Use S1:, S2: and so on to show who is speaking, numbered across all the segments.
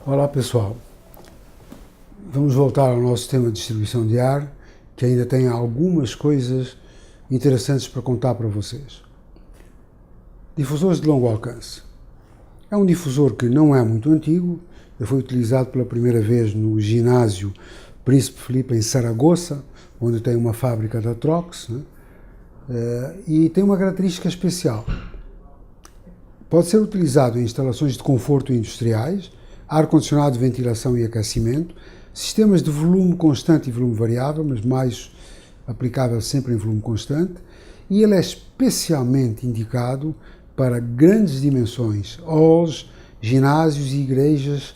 S1: Olá pessoal, vamos voltar ao nosso tema de distribuição de ar, que ainda tem algumas coisas interessantes para contar para vocês. Difusores de longo alcance. É um difusor que não é muito antigo, foi utilizado pela primeira vez no ginásio Príncipe Filipe em Saragoça, onde tem uma fábrica da Trox, né? E tem uma característica especial. Pode ser utilizado em instalações de conforto industriais, ar-condicionado, ventilação e aquecimento, sistemas de volume constante e volume variável, mas mais aplicável sempre em volume constante, e ele é especialmente indicado para grandes dimensões, halls, ginásios, igrejas,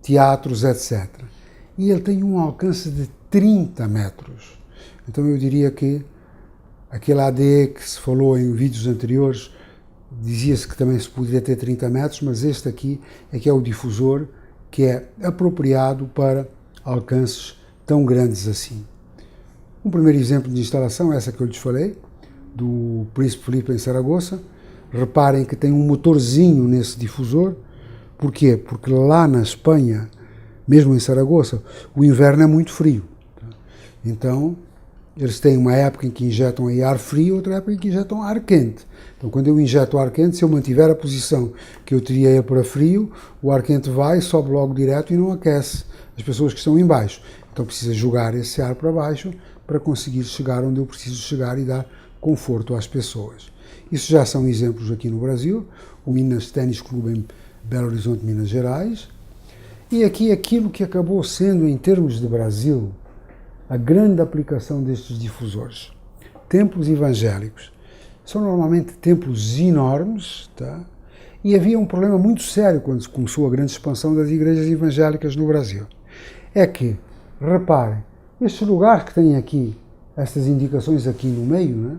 S1: teatros, etc. E ele tem um alcance de 30 metros. Então eu diria que aquele ADE que se falou em vídeos anteriores, dizia-se que também se poderia ter 30 metros, mas este aqui é que é o difusor que é apropriado para alcances tão grandes assim. Um primeiro exemplo de instalação é essa que eu lhes falei, do Príncipe Filipe em Saragoça. Reparem que tem um motorzinho nesse difusor. Porquê? Porque lá na Espanha, mesmo em Saragoça, o inverno é muito frio. Então, eles têm uma época em que injetam aí ar frio, outra época em que injetam ar quente. Então, quando eu injeto ar quente, se eu mantiver a posição que eu teria ele para frio, o ar quente vai, sobe logo direto e não aquece as pessoas que estão em baixo. Então, precisa jogar esse ar para baixo para conseguir chegar onde eu preciso chegar e dar conforto às pessoas. Isso já são exemplos aqui no Brasil, o Minas Tênis Clube em Belo Horizonte, Minas Gerais. E aqui aquilo que acabou sendo, em termos de Brasil, a grande aplicação destes difusores. Templos evangélicos. São normalmente templos enormes, tá? E havia um problema muito sério quando começou a grande expansão das igrejas evangélicas no Brasil. É que, reparem, estes lugares que têm aqui, estas indicações aqui no meio, né,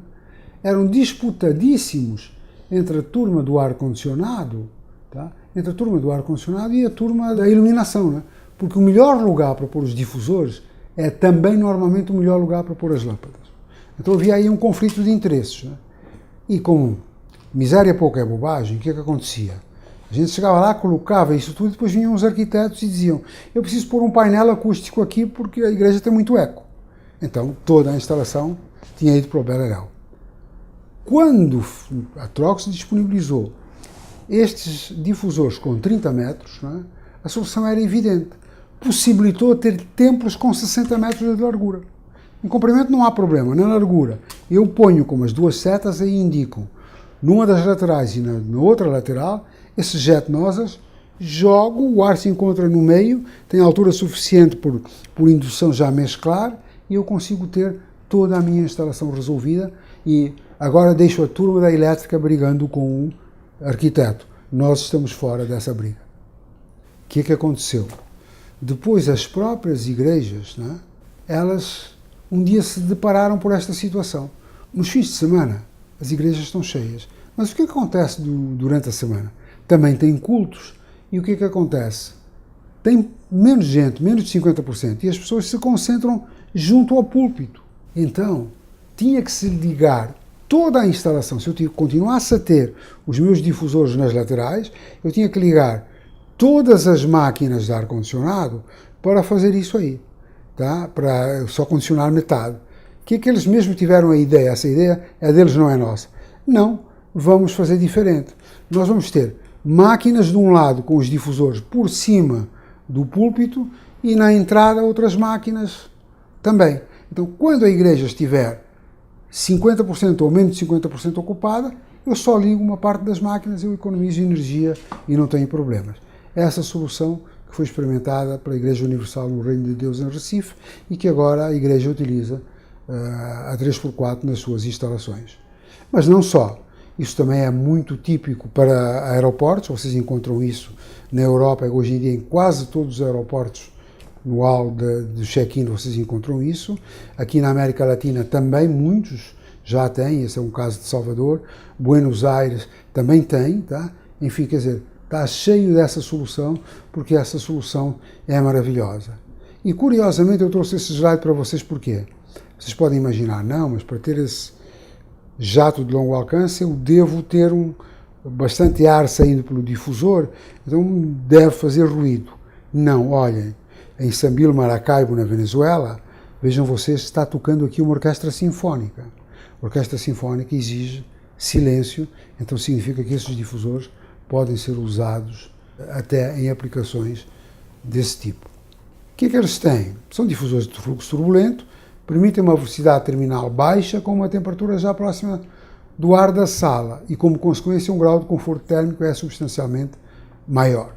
S1: eram disputadíssimos entre a turma do ar-condicionado, tá? Entre a turma do ar-condicionado e a turma da iluminação, né? Porque o melhor lugar para pôr os difusores é também normalmente o melhor lugar para pôr as lâmpadas. Então havia aí um conflito de interesses, né? E com miséria pouca é bobagem, o que é que acontecia? A gente chegava lá, colocava isso tudo, e depois vinham os arquitetos e diziam: eu preciso pôr um painel acústico aqui porque a igreja tem muito eco. Então toda a instalação tinha ido para o beleléu. Quando a Trox disponibilizou estes difusores com 30 metros, né, a solução era evidente. Possibilitou ter templos com 60 metros de largura. Em comprimento não há problema, na largura eu ponho como as duas setas e indicam numa das laterais e na outra lateral esses jet nozzles, jogo, o ar se encontra no meio, tem altura suficiente por indução já mesclar e eu consigo ter toda a minha instalação resolvida. E agora deixo a turma da elétrica brigando com o arquiteto. Nós estamos fora dessa briga. O que é que aconteceu? Depois as próprias igrejas, né, elas um dia se depararam por esta situação. Nos fins de semana as igrejas estão cheias, mas o que acontece durante a semana? Também tem cultos, e o que acontece? Tem menos gente, menos de 50%, e as pessoas se concentram junto ao púlpito. Então, tinha que se ligar toda a instalação. Se eu continuasse a ter os meus difusores nas laterais, eu tinha que ligar todas as máquinas de ar-condicionado para fazer isso aí, tá? Para só condicionar metade. O que é que eles mesmo tiveram a ideia? Essa ideia é deles, não é nossa. Não, vamos fazer diferente. Nós vamos ter máquinas de um lado com os difusores por cima do púlpito e na entrada outras máquinas também. Então, quando a igreja estiver 50% ou menos de 50% ocupada, eu só ligo uma parte das máquinas, eu economizo energia e não tenho problemas. Essa solução que foi experimentada pela Igreja Universal no Reino de Deus em Recife e que agora a Igreja utiliza a 3x4 nas suas instalações. Mas não só. Isso também é muito típico para aeroportos, vocês encontram isso na Europa, hoje em dia em quase todos os aeroportos, no hall de check-in vocês encontram isso. Aqui na América Latina também muitos já têm, esse é um caso de Salvador, Buenos Aires também tem, tá? Enfim, quer dizer, está cheio dessa solução, porque essa solução é maravilhosa. E curiosamente eu trouxe esse slide para vocês porquê? Vocês podem imaginar, não, mas para ter esse jato de longo alcance eu devo ter bastante ar saindo pelo difusor, então deve fazer ruído. Não, olhem, em Sambil, Maracaibo, na Venezuela, vejam vocês, está tocando aqui uma orquestra sinfónica. A orquestra sinfónica exige silêncio, então significa que esses difusores podem ser usados até em aplicações desse tipo. O que é que eles têm? São difusores de fluxo turbulento, permitem uma velocidade terminal baixa com uma temperatura já próxima do ar da sala e, como consequência, um grau de conforto térmico é substancialmente maior.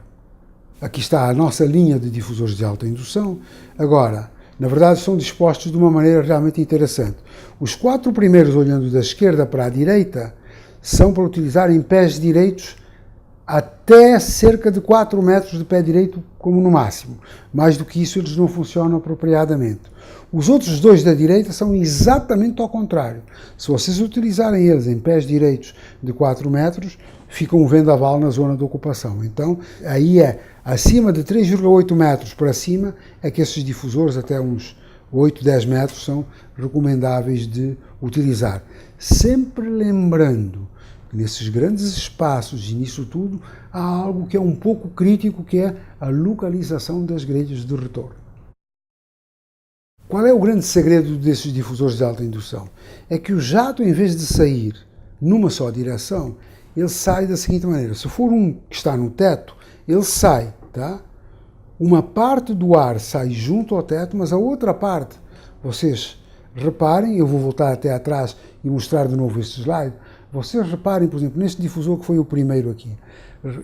S1: Aqui está a nossa linha de difusores de alta indução. Agora, na verdade, são dispostos de uma maneira realmente interessante. Os 4 primeiros, olhando da esquerda para a direita, são para utilizar em pés direitos até cerca de 4 metros de pé direito, como no máximo. Mais do que isso, eles não funcionam apropriadamente. Os outros 2 da direita são exatamente ao contrário. Se vocês utilizarem eles em pés direitos de 4 metros, fica um vendaval na zona de ocupação. Então, aí é acima de 3,8 metros para cima, é que esses difusores, até uns 8, 10 metros, são recomendáveis de utilizar. Sempre lembrando que nesses grandes espaços e nisso tudo, há algo que é um pouco crítico, que é a localização das grelhas de retorno. Qual é o grande segredo desses difusores de alta indução? É que o jato, em vez de sair numa só direção, ele sai da seguinte maneira. Se for um que está no teto, ele sai, tá? Uma parte do ar sai junto ao teto, mas a outra parte, vocês reparem, eu vou voltar até atrás e mostrar de novo este slide, vocês reparem, por exemplo, neste difusor que foi o primeiro aqui,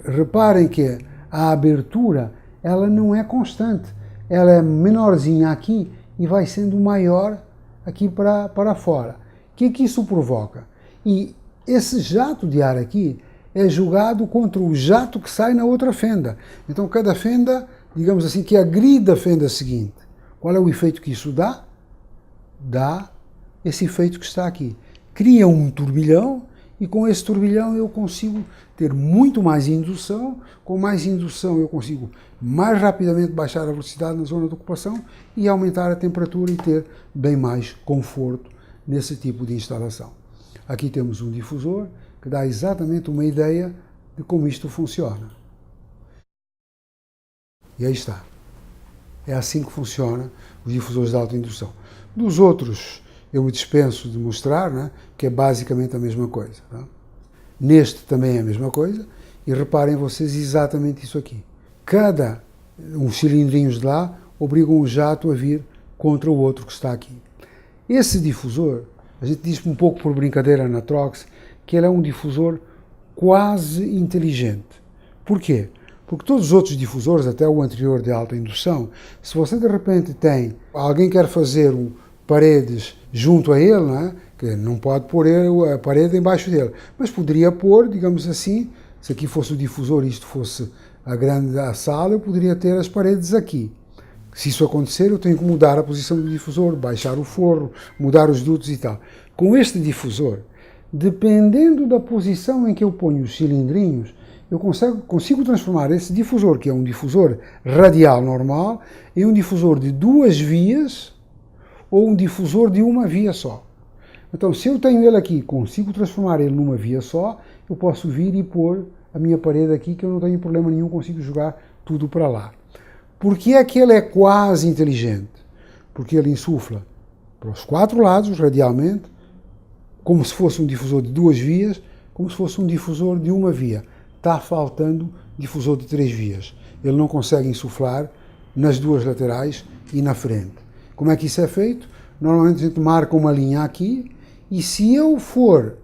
S1: reparem que a abertura, ela não é constante, ela é menorzinha aqui e vai sendo maior aqui para fora. O que é que isso provoca? E esse jato de ar aqui é jogado contra o jato que sai na outra fenda. Então, cada fenda, digamos assim, que agride a fenda seguinte. Qual é o efeito que isso dá? Dá esse efeito que está aqui. Cria um turbilhão e com esse turbilhão eu consigo ter muito mais indução. Com mais indução eu consigo mais rapidamente baixar a velocidade na zona de ocupação e aumentar a temperatura e ter bem mais conforto nesse tipo de instalação. Aqui temos um difusor que dá exatamente uma ideia de como isto funciona. E aí está. É assim que funciona os difusores de alta indução. Dos outros, eu me dispenso de mostrar, né, que é basicamente a mesma coisa. Tá? Neste também é a mesma coisa, e reparem vocês exatamente isso aqui. Cada uns cilindrinhos de lá obrigam o jato a vir contra o outro que está aqui. Esse difusor, a gente diz um pouco por brincadeira na Trox, que ele é um difusor quase inteligente. Por quê? Porque todos os outros difusores, até o anterior de alta indução, se você de repente tem, alguém quer fazer paredes junto a ele, não é? Que não pode pôr a parede embaixo dele, mas poderia pôr, digamos assim, se aqui fosse o difusor e isto fosse a sala, eu poderia ter as paredes aqui. Se isso acontecer, eu tenho que mudar a posição do difusor, baixar o forro, mudar os dutos e tal. Com este difusor, dependendo da posição em que eu ponho os cilindrinhos, eu consigo transformar esse difusor, que é um difusor radial normal, em um difusor de 2 vias ou um difusor de uma via só. Então, se eu tenho ele aqui, consigo transformar ele numa via só, eu posso vir e pôr a minha parede aqui, que eu não tenho problema nenhum, consigo jogar tudo para lá. Por que é que ele é quase inteligente? Porque ele insufla para os 4 lados, radialmente, como se fosse um difusor de 2 vias, como se fosse um difusor de uma via. Está faltando difusor de 3 vias. Ele não consegue insuflar nas 2 laterais e na frente. Como é que isso é feito? Normalmente a gente marca uma linha aqui, e se eu for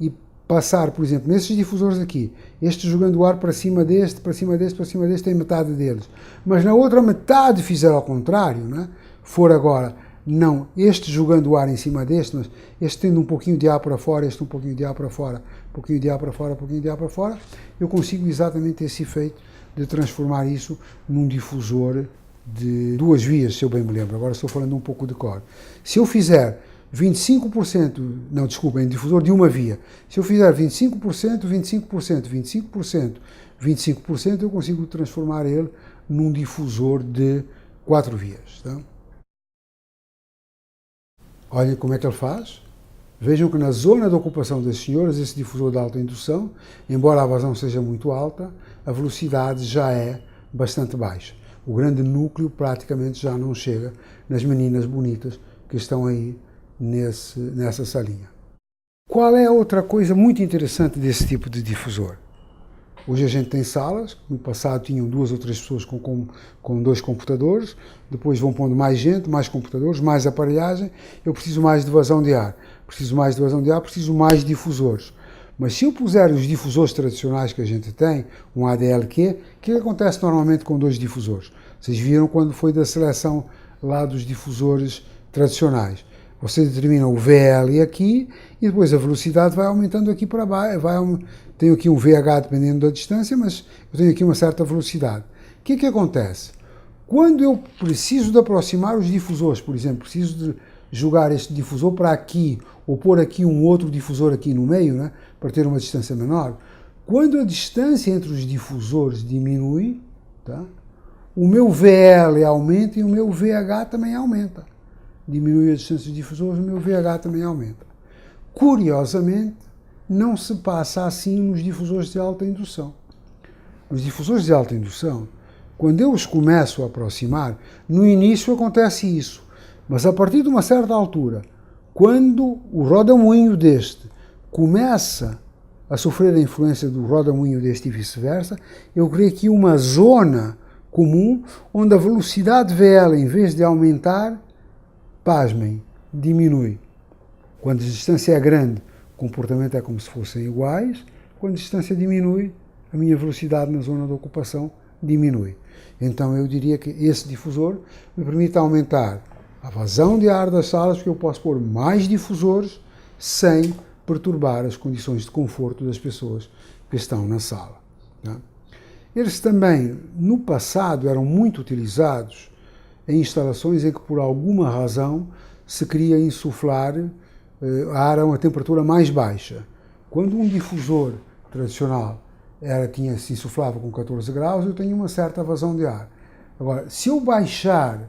S1: e passar, por exemplo, nesses difusores aqui, este jogando o ar para cima deste, para cima deste, para cima deste, tem metade deles. Mas na outra metade fizer ao contrário, né? For agora, não, este jogando o ar em cima deste, mas este tendo um pouquinho de ar para fora, este um pouquinho de ar para fora, um pouquinho de ar para fora, um pouquinho de ar para fora, eu consigo exatamente esse efeito de transformar isso num difusor de 2 vias, se eu bem me lembro. Agora estou falando um pouco de cor. Se eu fizer 25%, não, desculpem, difusor de uma via. Se eu fizer 25%, 25%, 25%, 25%, eu consigo transformar ele num difusor de 4 vias. Tá? Olhem como é que ele faz. Vejam que na zona de ocupação desses senhores, esse difusor de alta indução, embora a vazão seja muito alta, a velocidade já é bastante baixa. o grande núcleo praticamente já não chega nas meninas bonitas que estão aí nessa salinha. Qual é a outra coisa muito interessante desse tipo de difusor? Hoje a gente tem salas, no passado tinham 2 ou 3 pessoas com 2 computadores, depois vão pondo mais gente, mais computadores, mais aparelhagem, eu preciso mais de vazão de ar. Preciso mais de vazão de ar, preciso mais difusores. Mas se eu puser os difusores tradicionais que a gente tem, um ADLQ, o que acontece normalmente com 2 difusores? Vocês viram quando foi da seleção lá dos difusores tradicionais. Você determina o VL aqui e depois a velocidade vai aumentando aqui para baixo. Tenho aqui um VH dependendo da distância, mas eu tenho aqui uma certa velocidade. O que acontece? Quando eu preciso de aproximar os difusores, por exemplo, preciso de jogar este difusor para aqui ou pôr aqui um outro difusor aqui no meio, né, para ter uma distância menor, quando a distância entre os difusores diminui, tá, o meu VL aumenta e o meu VH também aumenta. Diminui a distância dos difusores, o meu VH também aumenta. Curiosamente, não se passa assim nos difusores de alta indução. Nos difusores de alta indução, quando eu os começo a aproximar, no início acontece isso, mas a partir de uma certa altura, quando o roda-moinho deste começa a sofrer a influência do roda-moinho deste e vice-versa, eu criei aqui uma zona comum onde a velocidade VL, em vez de aumentar, pasmem, diminui. Quando a distância é grande, o comportamento é como se fossem iguais. Quando a distância diminui, a minha velocidade na zona de ocupação diminui. Então eu diria que esse difusor me permite aumentar a vazão de ar das salas, porque eu posso pôr mais difusores sem perturbar as condições de conforto das pessoas que estão na sala. Tá? Eles também, no passado, eram muito utilizados em instalações em que, por alguma razão, se queria insuflar ar a uma temperatura mais baixa. Quando um difusor tradicional se insuflava com 14 graus, eu tenho uma certa vazão de ar. Agora, se eu baixar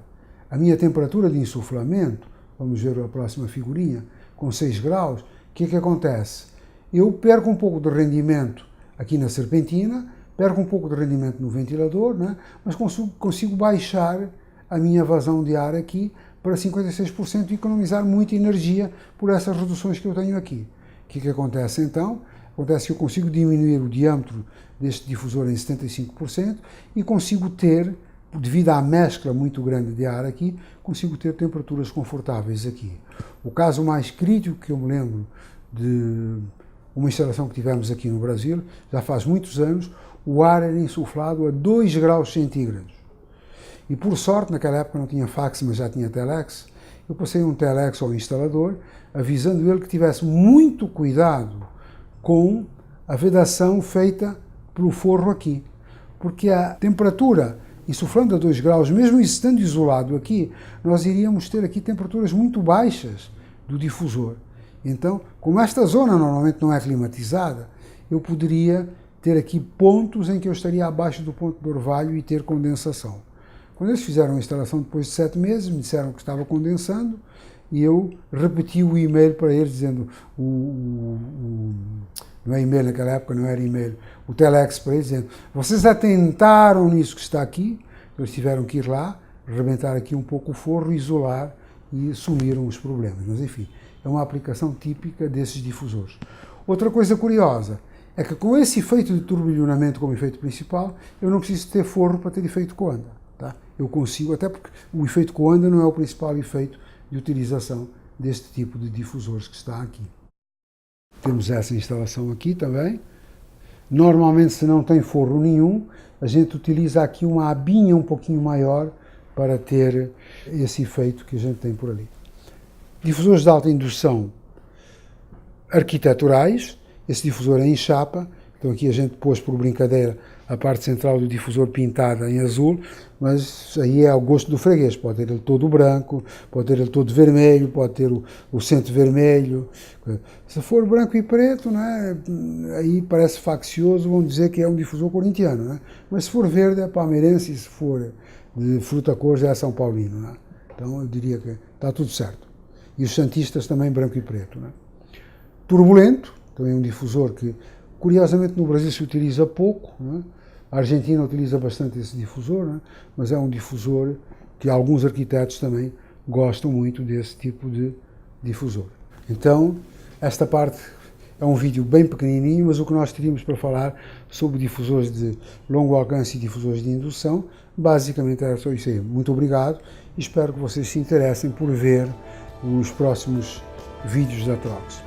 S1: a minha temperatura de insuflamento, vamos ver a próxima figurinha, com 6 graus, o que acontece? Eu perco um pouco de rendimento aqui na serpentina, perco um pouco de rendimento no ventilador, né? Mas consigo baixar a minha vazão de ar aqui para 56% e economizar muita energia por essas reduções que eu tenho aqui. O que acontece então? Acontece que eu consigo diminuir o diâmetro deste difusor em 75% e consigo ter, devido à mescla muito grande de ar aqui, consigo ter temperaturas confortáveis aqui. O caso mais crítico que eu me lembro de uma instalação que tivemos aqui no Brasil, já faz muitos anos, o ar era insuflado a 2 graus centígrados. E por sorte, naquela época não tinha fax, mas já tinha telex, eu passei um telex ao instalador, avisando ele que tivesse muito cuidado com a vedação feita pelo forro aqui. Porque a temperatura, insuflando a 2 graus, mesmo estando isolado aqui, nós iríamos ter aqui temperaturas muito baixas do difusor. Então, como esta zona normalmente não é climatizada, eu poderia ter aqui pontos em que eu estaria abaixo do ponto de orvalho e ter condensação. Quando eles fizeram a instalação depois de 7 meses, me disseram que estava condensando e eu repeti o e-mail para eles dizendo, não é e-mail naquela época, não era e-mail, o telex para eles dizendo, vocês atentaram nisso que está aqui, eles tiveram que ir lá, rebentar aqui um pouco o forro, isolar e sumiram os problemas. Mas enfim, é uma aplicação típica desses difusores. Outra coisa curiosa é que com esse efeito de turbilhonamento como efeito principal, eu não preciso ter forro para ter efeito coanda. Tá? Eu consigo, até porque o efeito coanda não é o principal efeito de utilização deste tipo de difusores que está aqui. Temos essa instalação aqui também. Normalmente, se não tem forro nenhum, a gente utiliza aqui uma abinha um pouquinho maior para ter esse efeito que a gente tem por ali. Difusores de alta indução arquiteturais, esse difusor é em chapa, então aqui a gente pôs por brincadeira a parte central do difusor pintada em azul, mas aí é ao gosto do freguês, pode ter ele todo branco, pode ter ele todo vermelho, pode ter o centro vermelho. Se for branco e preto, né, aí parece faccioso, vão dizer que é um difusor corintiano, né? Mas se for verde é palmeirense, se for de fruta cor já é São Paulino, né? Então eu diria que está tudo certo. E os santistas também branco e preto, né? Turbulento, também um difusor que curiosamente no Brasil se utiliza pouco, né? A Argentina utiliza bastante esse difusor, né? Mas é um difusor que alguns arquitetos também gostam muito desse tipo de difusor. Então, esta parte é um vídeo bem pequenininho, mas o que nós teríamos para falar sobre difusores de longo alcance e difusores de indução, basicamente era só isso aí. Muito obrigado e espero que vocês se interessem por ver os próximos vídeos da Trox.